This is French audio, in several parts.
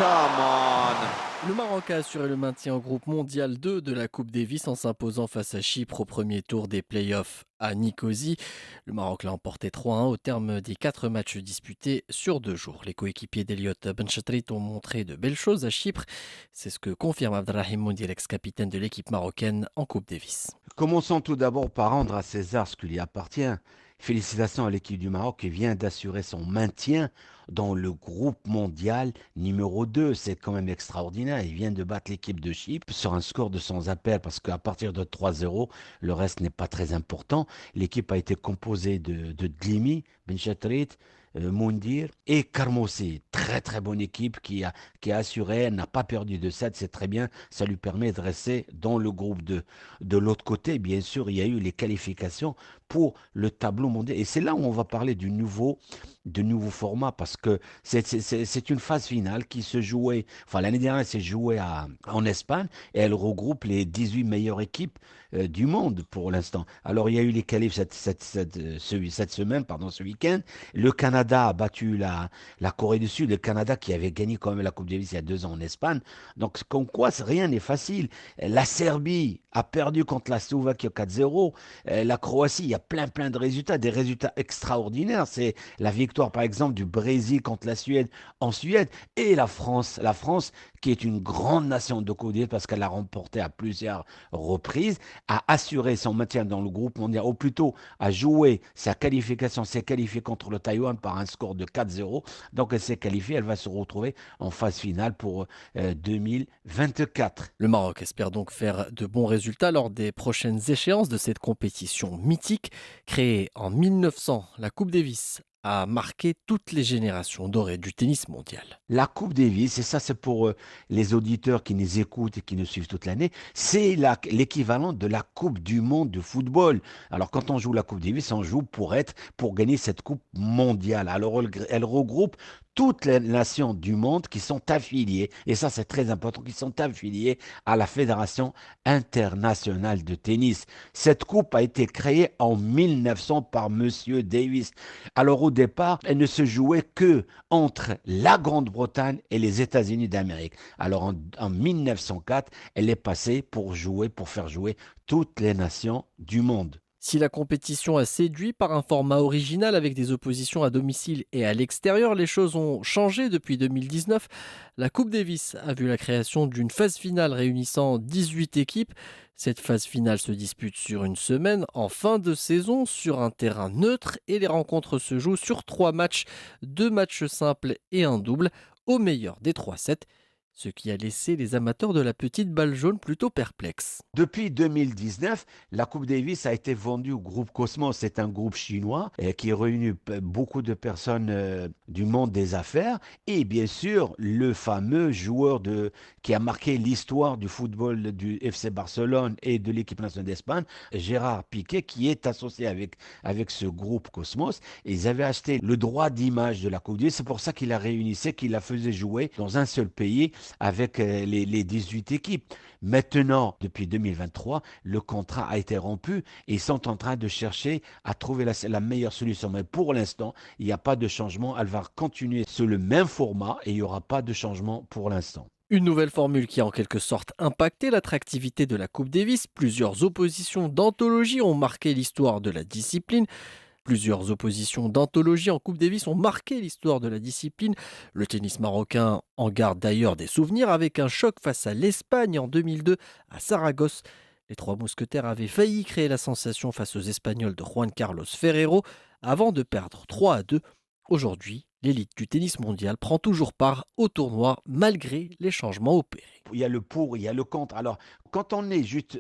Come on. Le Maroc a assuré le maintien au groupe mondial 2 de la Coupe Davis en s'imposant face à Chypre au premier tour des playoffs à Nicosie. Le Maroc l'a emporté 3-1 au terme des 4 matchs disputés sur 2 jours. Les coéquipiers d'Eliott Benchetrit ont montré de belles choses à Chypre. C'est ce que confirme Abdelrahim Moundir, ex-capitaine de l'équipe marocaine en Coupe Davis. Commençons tout d'abord par rendre à César ce qui lui appartient. Félicitations à l'équipe du Maroc qui vient d'assurer son maintien dans le groupe mondial numéro 2. C'est quand même extraordinaire. Il vient de battre l'équipe de Chypre sur un score de sans appel parce qu'à partir de 3-0, le reste n'est pas très important. L'équipe a été composée de Dlimi, Benchetrit, Moundir et Karmoussi. Très très bonne équipe qui a assuré, elle n'a pas perdu de 7, c'est très bien. Ça lui permet de rester dans le groupe 2. De l'autre côté, bien sûr, il y a eu les qualifications pour le tableau mondial. Et c'est là où on va parler du nouveau format parce que c'est une phase finale qui se jouait, enfin l'année dernière, elle s'est jouée en Espagne et elle regroupe les 18 meilleures équipes du monde pour l'instant. Alors il y a eu les qualifs cette semaine, pardon, ce week-end. Le Canada a battu la Corée du Sud, le Canada qui avait gagné quand même la Coupe Davis il y a 2 ans en Espagne. Donc comme quoi, rien n'est facile. La Serbie a perdu contre la Slovaquie 4-0. La Croatie, il y a plein de résultats, des résultats extraordinaires. C'est la victoire, par exemple, du Brésil contre la Suède en Suède et la France. La France, qui est une grande nation de codé parce qu'elle a remporté à plusieurs reprises, a assuré son maintien dans le groupe mondial, ou plutôt a joué sa qualification, s'est qualifiée contre le Taïwan par un score de 4-0. Donc elle s'est qualifiée, elle va se retrouver en phase finale pour 2024. Le Maroc espère donc faire de bons résultats lors des prochaines échéances de cette compétition mythique. Créée en 1900, la Coupe Davis a marqué toutes les générations dorées du tennis mondial. La Coupe Davis, et ça c'est pour les auditeurs qui nous écoutent et qui nous suivent toute l'année, c'est l'équivalent de la Coupe du monde de football. Alors quand on joue la Coupe Davis, on joue pour gagner cette Coupe mondiale. Alors elle regroupe toutes les nations du monde qui sont affiliées, et ça c'est très important, qui sont affiliées à la Fédération internationale de tennis. Cette coupe a été créée en 1900 par Monsieur Davis. Alors au départ, elle ne se jouait que entre la Grande-Bretagne et les États-Unis d'Amérique. Alors en 1904, elle est passée pour faire jouer toutes les nations du monde. Si la compétition a séduit par un format original avec des oppositions à domicile et à l'extérieur, les choses ont changé depuis 2019. La Coupe Davis a vu la création d'une phase finale réunissant 18 équipes. Cette phase finale se dispute sur une semaine en fin de saison sur un terrain neutre et les rencontres se jouent sur 3 matchs, 2 matchs simples et un double, au meilleur des 3 sets, ce qui a laissé les amateurs de la petite balle jaune plutôt perplexes. Depuis 2019, la Coupe Davis a été vendue au groupe Cosmos. C'est un groupe chinois qui réunit beaucoup de personnes du monde des affaires et bien sûr le fameux joueur qui a marqué l'histoire du football du FC Barcelone et de l'équipe nationale d'Espagne, Gérard Piqué, qui est associé avec ce groupe Cosmos. Et ils avaient acheté le droit d'image de la Coupe Davis. C'est pour ça qu'il la réunissait, qu'il la faisait jouer dans un seul pays avec les 18 équipes. Maintenant, depuis 2023, le contrat a été rompu et ils sont en train de chercher à trouver la meilleure solution. Mais pour l'instant, il n'y a pas de changement. Elle va continuer sur le même format et il n'y aura pas de changement pour l'instant. Une nouvelle formule qui a en quelque sorte impacté l'attractivité de la Coupe Davis. Plusieurs oppositions d'anthologie ont marqué l'histoire de la discipline. Plusieurs oppositions d'anthologie en Coupe Davis ont marqué l'histoire de la discipline. Le tennis marocain en garde d'ailleurs des souvenirs avec un choc face à l'Espagne en 2002 à Saragosse. Les trois mousquetaires avaient failli créer la sensation face aux Espagnols de Juan Carlos Ferrero avant de perdre 3-2. Aujourd'hui, l'élite du tennis mondial prend toujours part au tournoi malgré les changements opérés. Il y a le pour, il y a le contre. Alors, quand on est juste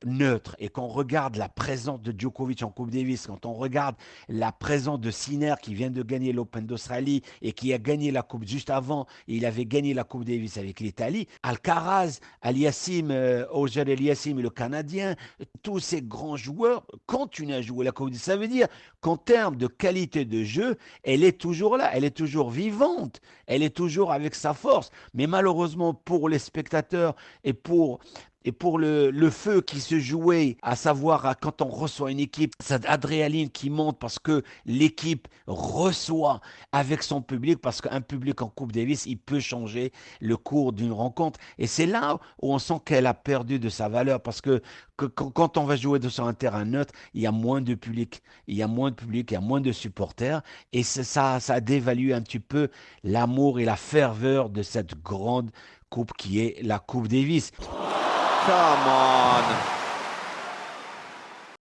neutre et qu'on regarde la présence de Djokovic en Coupe Davis, quand on regarde la présence de Sinner qui vient de gagner l'Open d'Australie et qui a gagné la Coupe juste avant, il avait gagné la Coupe Davis avec l'Italie, Alcaraz, Aliassim, Auger Aliassim, le Canadien, tous ces grands joueurs continuent à jouer la Coupe Davis. Ça veut dire qu'en termes de qualité de jeu, elle est toujours là, elle est toujours vivante, elle est toujours avec sa force. Mais malheureusement pour les spectateurs et pour Et pour le feu qui se jouait, à savoir quand on reçoit une équipe, cette adrénaline qui monte parce que l'équipe reçoit avec son public, parce qu'un public en Coupe Davis, il peut changer le cours d'une rencontre. Et c'est là où on sent qu'elle a perdu de sa valeur, parce que quand on va jouer sur un terrain neutre, il y a moins de public, il y a moins de public, il y a moins de supporters, et ça dévalue un petit peu l'amour et la ferveur de cette grande coupe qui est la Coupe Davis. Come on.